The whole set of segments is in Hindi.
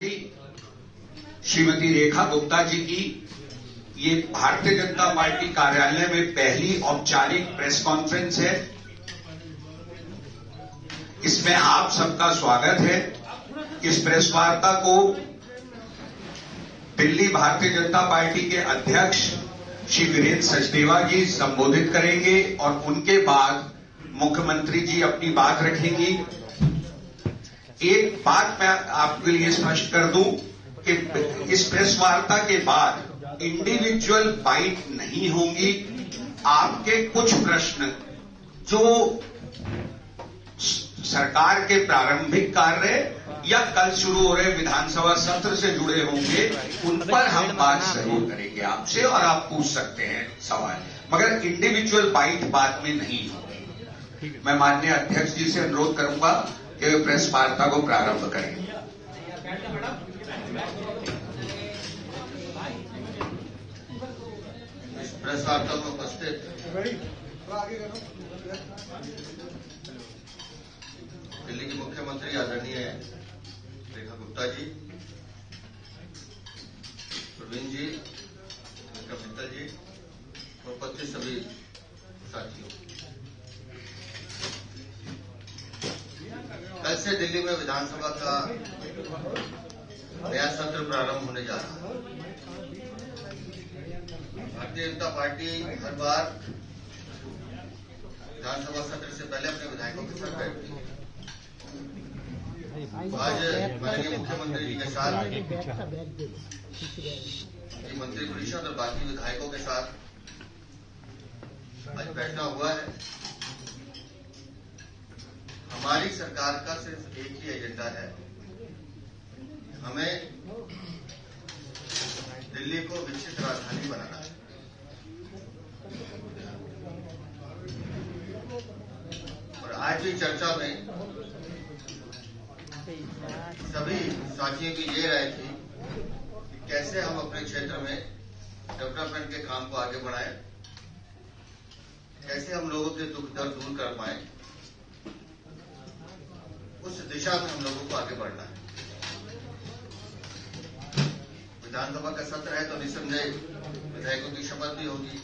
श्रीमती रेखा गुप्ता जी की ये भारतीय जनता पार्टी कार्यालय में पहली औपचारिक प्रेस कॉन्फ्रेंस है। इसमें आप सबका स्वागत है। इस प्रेस वार्ता को दिल्ली भारतीय जनता पार्टी के अध्यक्ष श्री वीरेंद्र सचदेवा जी संबोधित करेंगे और उनके बाद मुख्यमंत्री जी अपनी बात रखेंगी। एक बात मैं आपके लिए स्पष्ट कर दूं कि इस प्रेस वार्ता के बाद इंडिविजुअल बाइट नहीं होंगी। आपके कुछ प्रश्न जो सरकार के प्रारंभिक कार्य या कल शुरू हो रहे विधानसभा सत्र से जुड़े होंगे, उन पर हम बात जरूर करेंगे आपसे और आप पूछ सकते हैं सवाल, मगर इंडिविजुअल बाइट बाद में नहीं होगी। मैं माननीय अध्यक्ष जी से अनुरोध करूंगा कि वे प्रेस वार्ता को प्रारंभ करें। प्रेस वार्ता में उपस्थित दिल्ली के मुख्यमंत्री आदरणीय रेखा गुप्ता जी, प्रवीण जी, मित्तल जी और उपस्थित सभी साथियों, कल से दिल्ली में विधानसभा का नया सत्र प्रारंभ होने जा रहा है। भारतीय जनता पार्टी हर बार विधानसभा सत्र से पहले अपने विधायकों के साथ बैठती है। आज माननीय मुख्यमंत्री जी के साथ मंत्री परिषद और बाकी विधायकों के साथ आज बैठना हुआ है। हमारी सरकार का सिर्फ एक ही एजेंडा है, हमें दिल्ली को विकसित राजधानी बनाना है। और आज की चर्चा में सभी साथियों की ये राय थी कि कैसे हम अपने क्षेत्र में डेवलपमेंट के काम को आगे बढ़ाएं, कैसे हम लोगों के दुख दर्द दूर कर पाएं, उस दिशा में हम लोगों को आगे बढ़ना है। विधानसभा का सत्र है तो निसंदेह विधायकों की शपथ भी होगी,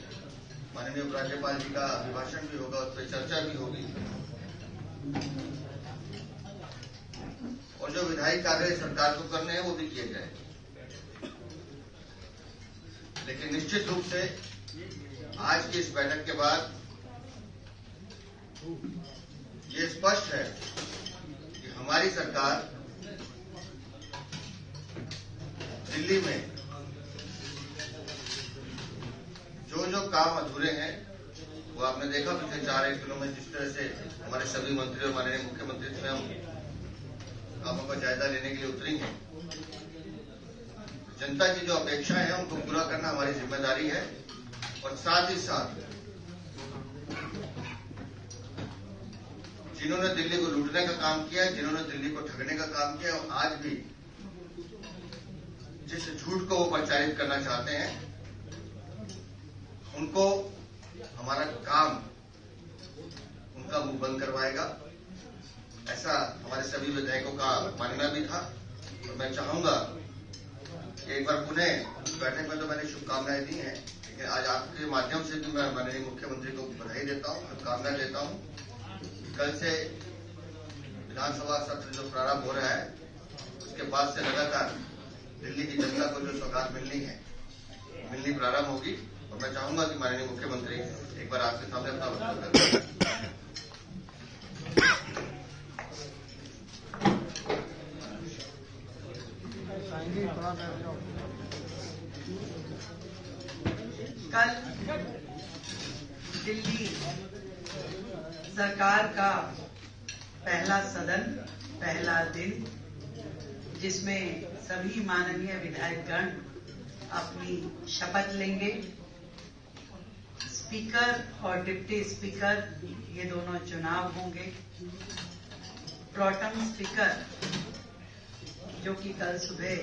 माननीय उपराज्यपाल जी का अभिभाषण भी होगा, उस पर चर्चा भी होगी और जो विधायी कार्य सरकार को करने हैं वो भी किए जाएंगे। लेकिन निश्चित रूप से आज की इस बैठक के बाद ये स्पष्ट है कि हमारी सरकार दिल्ली में जो काम अधूरे हैं वो आपने देखा पिछले 4-1 दिनों में जिस तरह से हमारे सभी मंत्री और माननीय मुख्यमंत्री स्वयं कामों का जायजा लेने के लिए उतरी हैं। जनता की जो अपेक्षाएं हैं उनको पूरा करना हमारी जिम्मेदारी है और साथ ही साथ जिन्होंने दिल्ली को लूटने का काम किया है, जिन्होंने दिल्ली को ठगने का काम किया और आज भी जिस झूठ को वो प्रचारित करना चाहते हैं, उनको हमारा काम उनका मुंह बंद करवाएगा, ऐसा हमारे सभी विधायकों का मानना भी था। तो मैं चाहूंगा कि एक बार पुनः बैठक में तो मैंने शुभकामनाएं दी हैं, लेकिन आज आपके माध्यम से भी मैं माननीय मुख्यमंत्री को बधाई देता हूं, शुभकामनाएं देता हूं। कल से विधानसभा सत्र जो प्रारंभ हो रहा है उसके बाद से लगातार दिल्ली की जनता को जो सौगात मिलनी प्रारंभ होगी और मैं चाहूंगा कि माननीय मुख्यमंत्री एक बार आपके सामने अपना वक्तव्य करें। कल दिल्ली सरकार का पहला सदन, पहला दिन, जिसमें सभी माननीय विधायकगण अपनी शपथ लेंगे। स्पीकर और डिप्टी स्पीकर ये दोनों चुनाव होंगे। प्रोटेम स्पीकर जो कि कल सुबह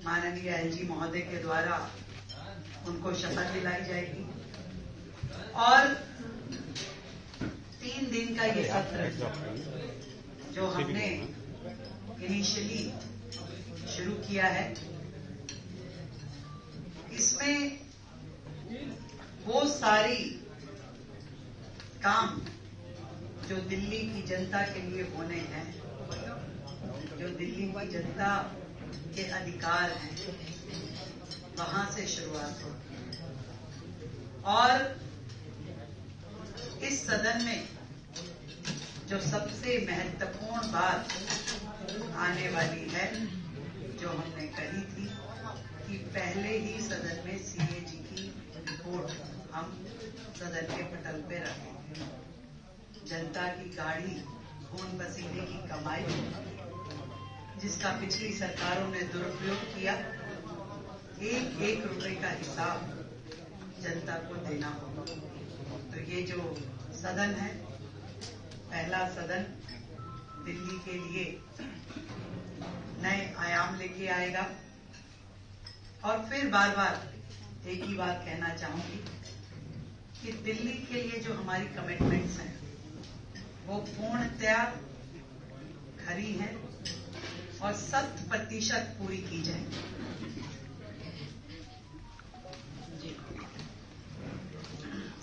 माननीय एलजी महोदय के द्वारा उनको शपथ दिलाई जाएगी और 3 दिन का ये सत्र जो हमने इनिशियली किया है, इसमें वो सारी काम जो दिल्ली की जनता के लिए होने हैं, जो दिल्ली की जनता के अधिकार हैं, वहां से शुरुआत होगी। और इस सदन में जो सबसे महत्वपूर्ण बात आने वाली है, जो हमने कही थी कि पहले ही सदन में सीएजी की रिपोर्ट हम सदन के पटल पे रखेंगे। जनता की गाड़ी, खून पसीने की कमाई, जिसका पिछली सरकारों ने दुरुपयोग किया, एक एक रुपए का हिसाब जनता को देना होगा। तो ये जो सदन है, पहला सदन दिल्ली के लिए नए आयाम लेके आएगा। और फिर बार बार एक ही बात कहना चाहूंगी कि दिल्ली के लिए जो हमारी कमिटमेंट्स हैं, वो पूर्णतया खरी हैं और 100% पूरी की जाएगी।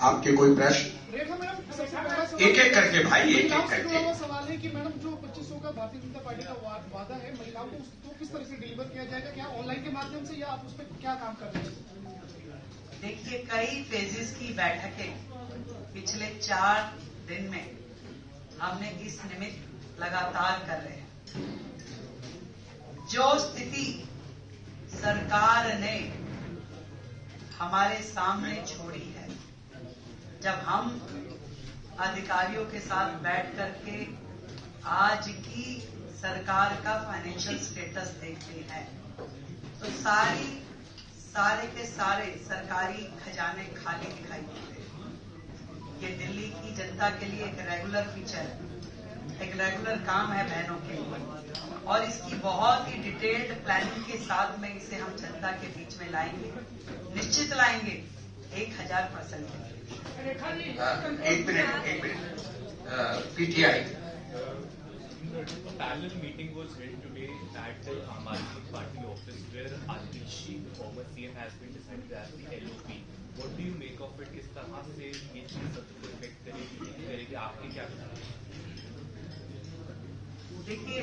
आपके कोई प्रश्न? एक एक करके भाई, एक एक करके। सवाल है कि मैडम जो 2500 का भारतीय जनता पार्टी का वादा है महिलाओं को, उसको किस तरह से डिलीवर किया जाएगा? क्या ऑनलाइन के माध्यम से, या आप उस पर क्या काम कर रहे हैं? देखिए, कई फेजेस की बैठकें पिछले 4 दिन में हमने इस निमित्त लगातार कर रहे हैं। जो स्थिति सरकार ने हमारे सामने छोड़ी है, जब हम अधिकारियों के साथ बैठ करके आज की सरकार का फाइनेंशियल स्टेटस देखते हैं, तो सारे के सारे सरकारी खजाने खाली दिखाई देते हैं। ये दिल्ली की जनता के लिए एक रेगुलर फीचर है, एक रेगुलर काम है बहनों के लिए, और इसकी बहुत ही डिटेल्ड प्लानिंग के साथ में इसे हम जनता के बीच में लाएंगे, निश्चित लाएंगे 1000%। एक minute PTI. Parallel meeting was held today at the Aam Aadmi Party office where Atishi, the former CM, has been decided as the LOP. What do you make of it? किस तरह से ये चीज सबको इफेक्ट करेगी? आपके क्या विचार हैं? देखिए,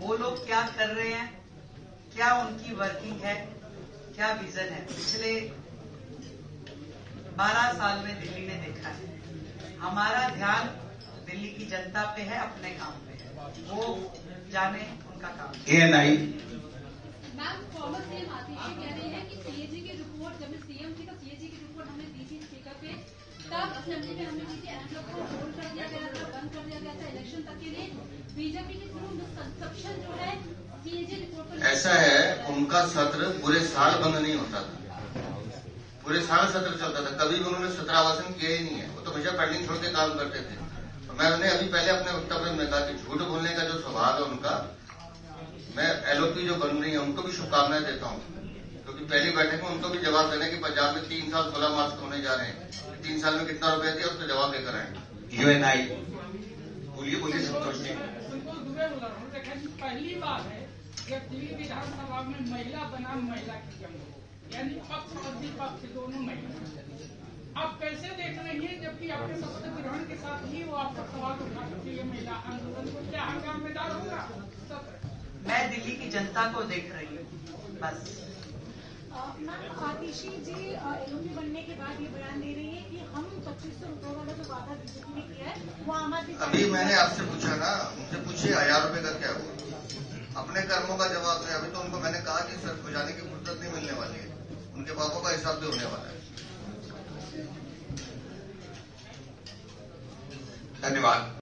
वो लोग क्या कर रहे हैं, क्या उनकी वर्किंग है, क्या विजन है, पिछले 12 साल में दिल्ली ने देखा है। हमारा ध्यान दिल्ली की जनता पे है, अपने काम पे है, वो जाने उनका काम। ANI। मैम, फॉर्मर सीएम आतिशी कह रही है कि सीएजी की रिपोर्ट, जब मैं सीएम थी तो सीएजी की रिपोर्ट हमने दी थी स्पीकर पे, तब असेंबली में हमने की थी, एनवेलप को होल्ड कर दिया गया था, बंद कर दिया गया था इलेक्शन तक के लिए। बीजेपी के थ्रू मिसकंसेप्शन जो है सीएजी रिपोर्ट पर, ऐसा है, उनका सत्र पूरे साल बंद नहीं होता था, पूरे साल सत्र चलता था, कभी भी उन्होंने सत्रावासन किया ही नहीं है। वो तो हमेशा पेंडिंग छोड़ के काम करते थे। मैंने अभी पहले अपने वक्तव्य में कहा कि झूठ बोलने का जो स्वभाव है उनका, मैं एलओपी जो बन रही है उनको भी शुभकामनाएं देता हूं, क्योंकि पहली बैठक में उनको भी जवाब देना कि पंजाब में 3 साल 16 मार्च होने जा रहे हैं, 3 साल में कितना रुपया दिया उसका जवाब देकर आए। UNI। बोलिए संतोष जी। पहली बार है जब दिल्ली विधानसभा में महिला बनाम महिला की जंग हो, यानी पक्ष और विपक्ष दोनों महिला। आप कैसे देख रही हैं, जबकि आपके शपथ ग्रहण के साथ ही वो आपका सवाल उठा सकती है महिला आंदोलन को क्या हंगामेदार होगा? मैं दिल्ली की जनता को देख रही हूँ, बस। मैम, आतिशी जी एलओपी बनने के बाद ये बयान दे रही है कि हम 2500 रुपए वाला जो वादा बीजेपी ने किया है वो आम आदमी। अभी मैंने आपसे पूछा ना, मुझसे पूछिए 1000 रुपए का क्या हुआ, अपने कर्मों का जवाब है। अभी तो उनको मैंने कहा कि सर खुजाने की फुर्सत नहीं मिलने वाली है, उनके बापों का हिसाब भी होने वाला है। धन्यवाद।